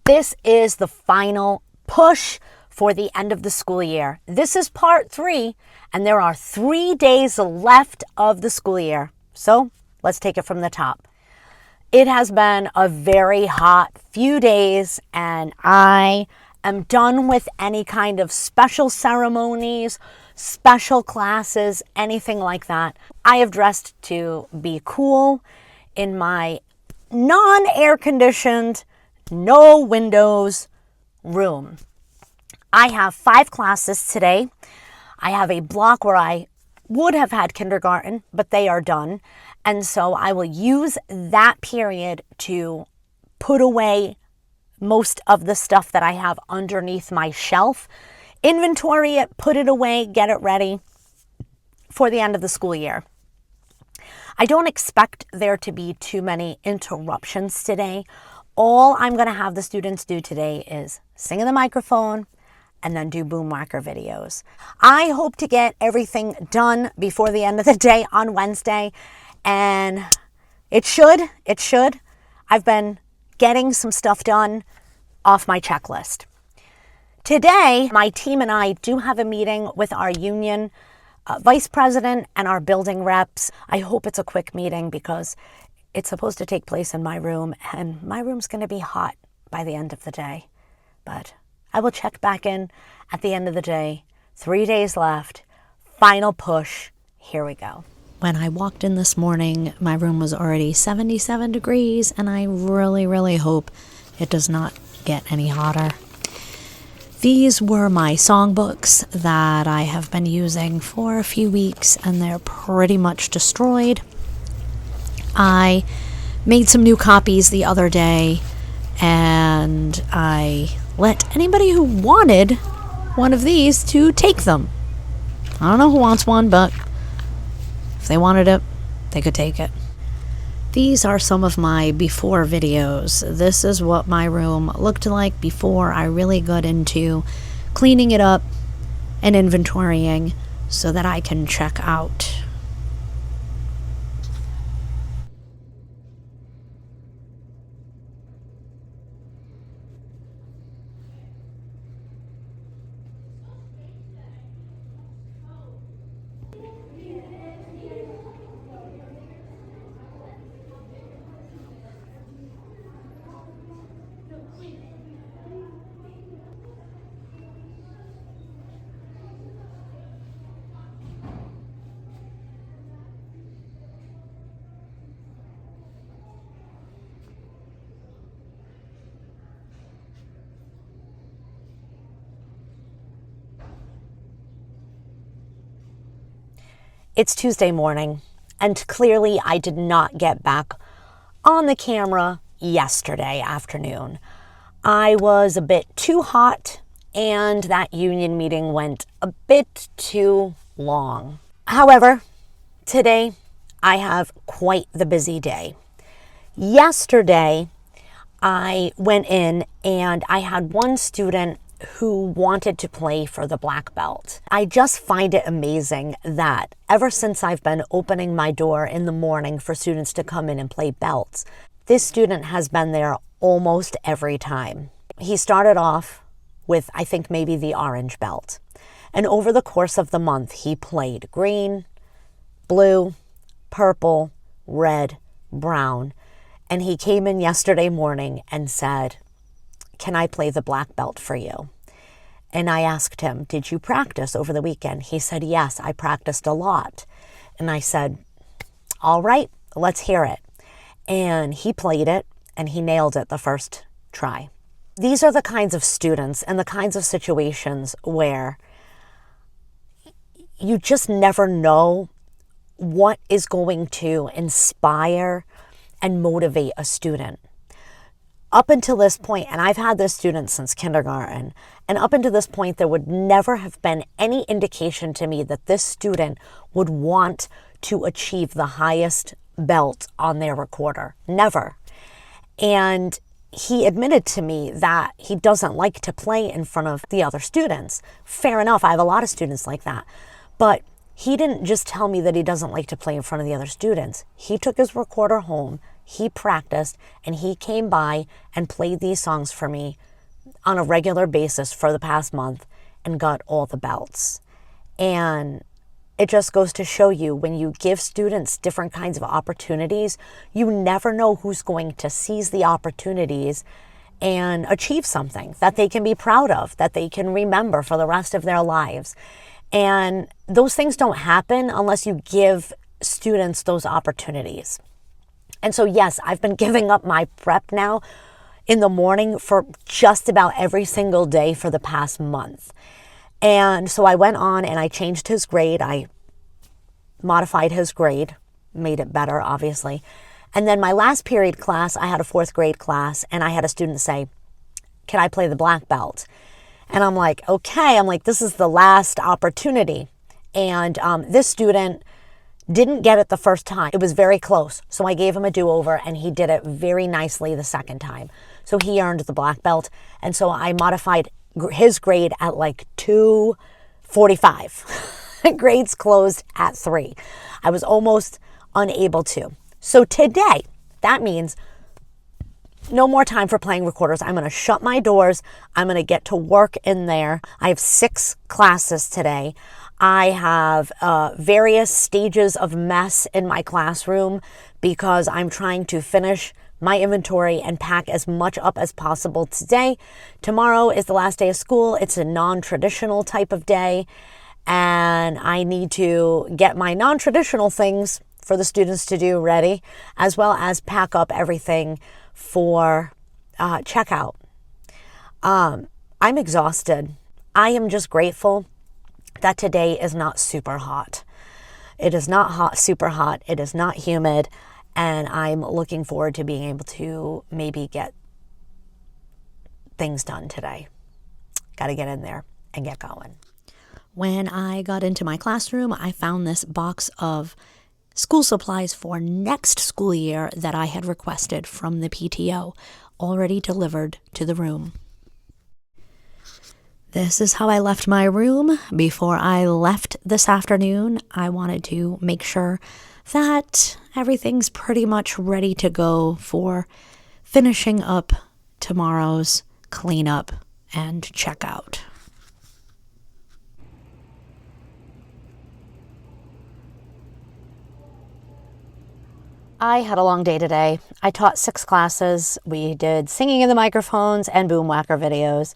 This is the final push for the end of the school year. This is part 3, and there are 3 days left of the school year. So let's take it from the top. It has been a very hot few days, and I am done with any kind of special ceremonies, special classes, anything like that. I have dressed to be cool in my non-air conditioned, no windows room. I have 5 classes today. I have a block where I would have had kindergarten, but they are done. And so I will use that period to put away most of the stuff that I have underneath my shelf, inventory it, put it away, get it ready for the end of the school year. I don't expect there to be too many interruptions today. All I'm going to have the students do today is sing in the microphone and then do boom marker videos. I hope to get everything done before the end of the day on Wednesday, and it should. I've been getting some stuff done off my checklist. Today, my team and I do have a meeting with our union vice president and our building reps. I hope it's a quick meeting because it's supposed to take place in my room, and my room's going to be hot by the end of the day. But I will check back in at the end of the day. 3 days left. Final push. Here we go. When I walked in this morning, my room was already 77 degrees, and I really hope it does not get any hotter. These were my songbooks that I have been using for a few weeks, and they're pretty much destroyed. I made some new copies the other day, and I let anybody who wanted one of these to take them. I don't know who wants one, but if they wanted it, they could take it. These are some of my before videos. This is what my room looked like before I really got into cleaning it up and inventorying so that I can check out. It's Tuesday morning, and clearly I did not get back on the camera yesterday afternoon. I was a bit too hot, and that union meeting went a bit too long. However, today I have quite the busy day. Yesterday, I went in and I had one student who wanted to play for the black belt. I just find it amazing that ever since I've been opening my door in the morning for students to come in and play belts, this student has been there almost every time. He started off with, I think, maybe the orange belt. And over the course of the month, he played green, blue, purple, red, brown. And he came in yesterday morning and said, "Can I play the black belt for you?" And I asked him, "Did you practice over the weekend?" He said, "Yes, I practiced a lot." And I said, "All right, let's hear it." And he played it, and he nailed it the first try. These are the kinds of students and the kinds of situations where you just never know what is going to inspire and motivate a student. Up until this point, and I've had this student since kindergarten, and up until this point, there would never have been any indication to me that this student would want to achieve the highest belt on their recorder. Never. And he admitted to me that he doesn't like to play in front of the other students. Fair enough, I have a lot of students like that. But he didn't just tell me that he doesn't like to play in front of the other students. He took his recorder home, he practiced and he came by and played these songs for me on a regular basis for the past month and got all the belts. And it just goes to show you, when you give students different kinds of opportunities, you never know who's going to seize the opportunities and achieve something that they can be proud of, that they can remember for the rest of their lives. And those things don't happen unless you give students those opportunities. And so, yes, I've been giving up my prep now in the morning for just about every single day for the past month. And so I went on and I changed his grade. I modified his grade, made it better, obviously. And then my last period class, I had a 4th grade class, and I had a student say, "Can I play the black belt?" And I'm like, okay. I'm like, this is the last opportunity. And this student didn't get it the first time. It was very close. So I gave him a do-over, and he did it very nicely the second time. So he earned the black belt. And so I modified his grade at like 2:45. Grades closed at 3. I was almost unable to. So today, that means no more time for playing recorders. I'm going to shut my doors. I'm going to get to work in there. I have 6 classes today. I have various stages of mess in my classroom because I'm trying to finish my inventory and pack as much up as possible today. Tomorrow is the last day of school. It's a non-traditional type of day, and I need to get my non-traditional things for the students to do ready, as well as pack up everything for checkout. I'm exhausted. I am just grateful that today is not super hot. It is not super hot. It is not humid. And I'm looking forward to being able to maybe get things done today. Got to get in there and get going. When I got into my classroom, I found this box of school supplies for next school year that I had requested from the PTO, already delivered to the room. This is how I left my room. Before I left this afternoon, I wanted to make sure that everything's pretty much ready to go for finishing up tomorrow's cleanup and checkout. I had a long day today. I taught 6 classes. We did singing in the microphones and boom whacker videos.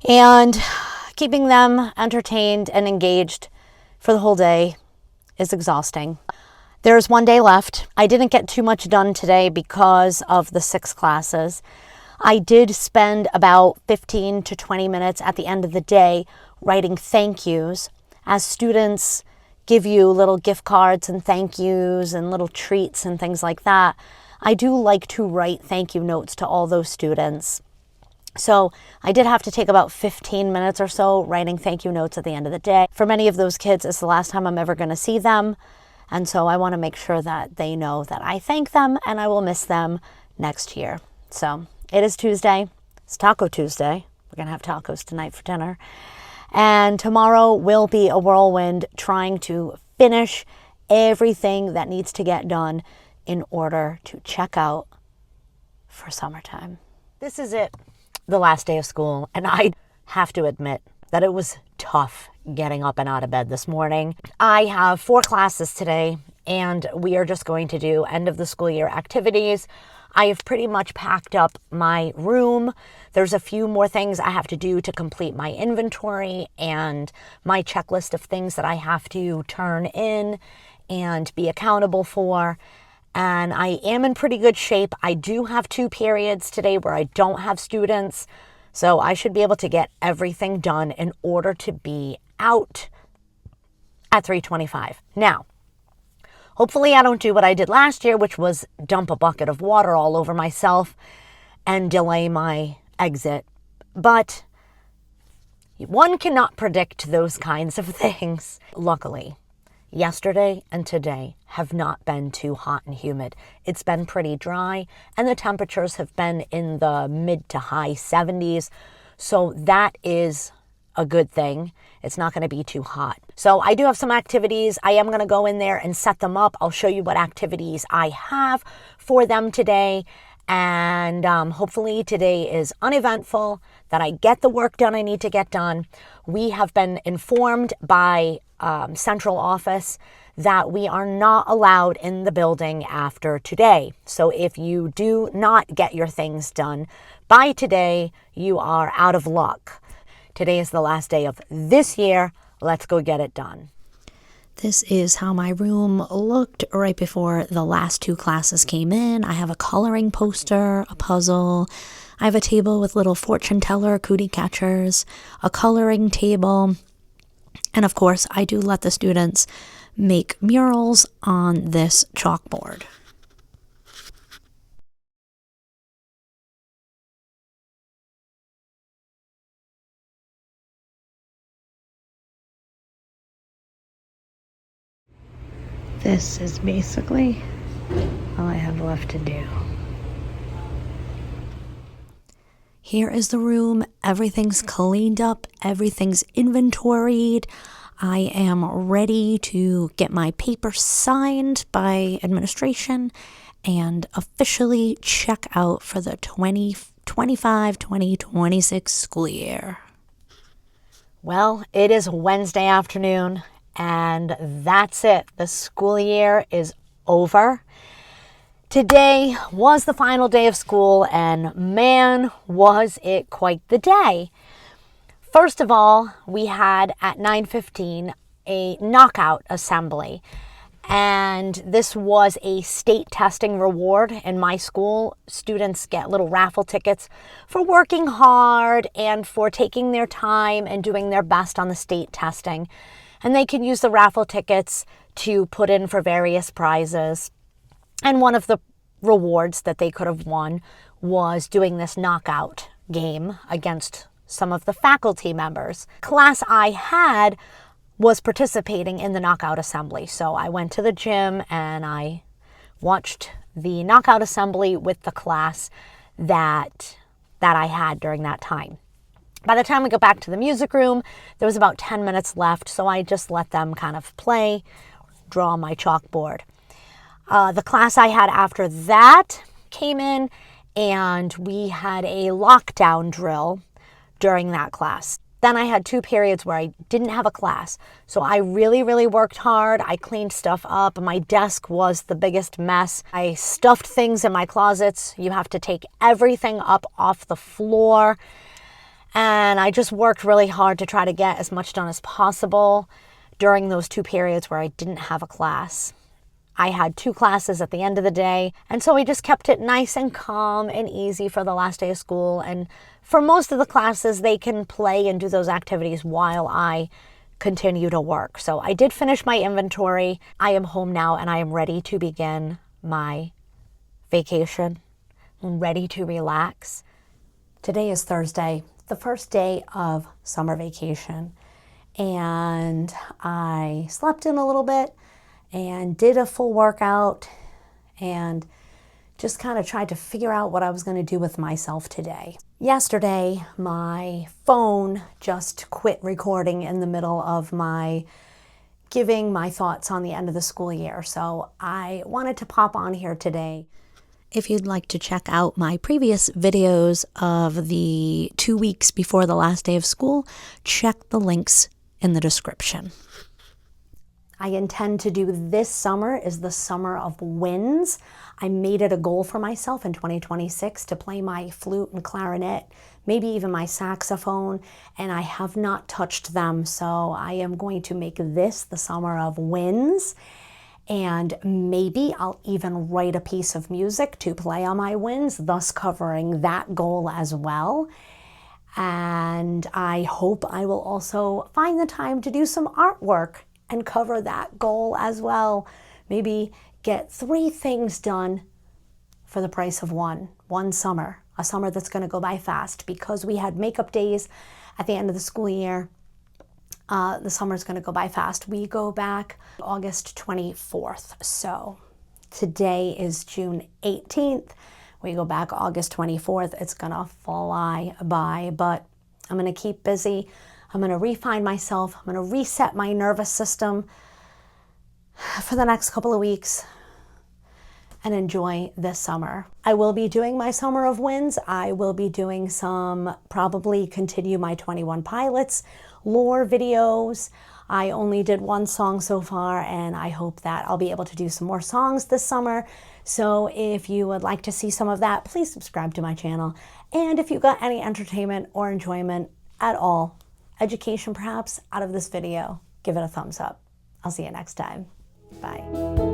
And keeping them entertained and engaged for the whole day is exhausting. There's 1 day left. I didn't get too much done today because of the 6 classes. I did spend about 15 to 20 minutes at the end of the day writing thank yous as students give you little gift cards and thank yous and little treats and things like that. I do like to write thank you notes to all those students. So I did have to take about 15 minutes or so writing thank you notes at the end of the day. For many of those kids, it's the last time I'm ever going to see them. And so I want to make sure that they know that I thank them and I will miss them next year. So it is Tuesday. It's Taco Tuesday. We're going to have tacos tonight for dinner. And tomorrow will be a whirlwind trying to finish everything that needs to get done in order to check out for summertime. This is it, the last day of school. And I have to admit that it was tough getting up and out of bed this morning. I have 4 classes today, and we are just going to do end of the school year activities. I have pretty much packed up my room. There's a few more things I have to do to complete my inventory and my checklist of things that I have to turn in and be accountable for. And I am in pretty good shape. I do have 2 periods today where I don't have students, so I should be able to get everything done in order to be out at 3:25. Now, hopefully I don't do what I did last year, which was dump a bucket of water all over myself and delay my exit. But one cannot predict those kinds of things. Luckily, yesterday and today have not been too hot and humid. It's been pretty dry, and the temperatures have been in the mid to high 70s. So that is a good thing. It's not going to be too hot. So I do have some activities. I am going to go in there and set them up. I'll show you what activities I have for them today. And hopefully today is uneventful, that I get the work done I need to get done. We have been informed by central office that we are not allowed in the building after today. So if you do not get your things done by today, you are out of luck. Today is the last day of this year. Let's go get it done. This is how my room looked right before the last two classes came in. I have a coloring poster, a puzzle. I have a table with little fortune teller cootie catchers, a coloring table. And of course, I do let the students make murals on this chalkboard. This is basically all I have left to do. Here is the room. Everything's cleaned up. Everything's inventoried. I am ready to get my paper signed by administration and officially check out for the 2025-2026 school year. Well, it is Wednesday afternoon, and that's it. The school year is over. Today was the final day of school, and man, was it quite the day. First of all, we had at 9:15 a knockout assembly, and this was a state testing reward. In my school, students get little raffle tickets for working hard and for taking their time and doing their best on the state testing. And they can use the raffle tickets to put in for various prizes. And one of the rewards that they could have won was doing this knockout game against some of the faculty members. Class I had was participating in the knockout assembly. So I went to the gym and I watched the knockout assembly with the class that I had during that time. By the time we got back to the music room, there was about 10 minutes left, so I just let them kind of play, draw on my chalkboard. The class I had after that came in, and we had a lockdown drill during that class. Then I had 2 periods where I didn't have a class. So I really, really worked hard. I cleaned stuff up. My desk was the biggest mess. I stuffed things in my closets. You have to take everything up off the floor. And I just worked really hard to try to get as much done as possible during those 2 periods where I didn't have a class. I had 2 classes at the end of the day, and so we just kept it nice and calm and easy for the last day of school. And for most of the classes, they can play and do those activities while I continue to work. So I did finish my inventory. I am home now, and I am ready to begin my vacation. I'm ready to relax. Today is Thursday, the first day of summer vacation, and I slept in a little bit and did a full workout and just kind of tried to figure out what I was going to do with myself today. Yesterday, my phone just quit recording in the middle of my giving my thoughts on the end of the school year. So I wanted to pop on here today. If you'd like to check out my previous videos of the 2 weeks before the last day of school, check the links in the description. I intend to do this summer is the summer of wins. I made it a goal for myself in 2026 to play my flute and clarinet, maybe even my saxophone, and I have not touched them. So I am going to make this the summer of wins, and maybe I'll even write a piece of music to play on my wins, thus covering that goal as well. And I hope I will also find the time to do some artwork and cover that goal as well. Maybe get 3 things done for the price of one summer, a summer that's going to go by fast. Because we had makeup days at the end of the school year, the summer's going to go by fast. We go back August 24th. So today is June 18th. We go back August 24th. It's going to fly by, but I'm going to keep busy. I'm going to refine myself. I'm going to reset my nervous system for the next couple of weeks and enjoy this summer. I will be doing my Summer of Winds. I will be doing probably continue my 21 Pilots lore videos. I only did one song so far, and I hope that I'll be able to do some more songs this summer. So if you would like to see some of that, please subscribe to my channel. And if you got any entertainment or enjoyment at all, education perhaps, out of this video, give it a thumbs up. I'll see you next time. Bye.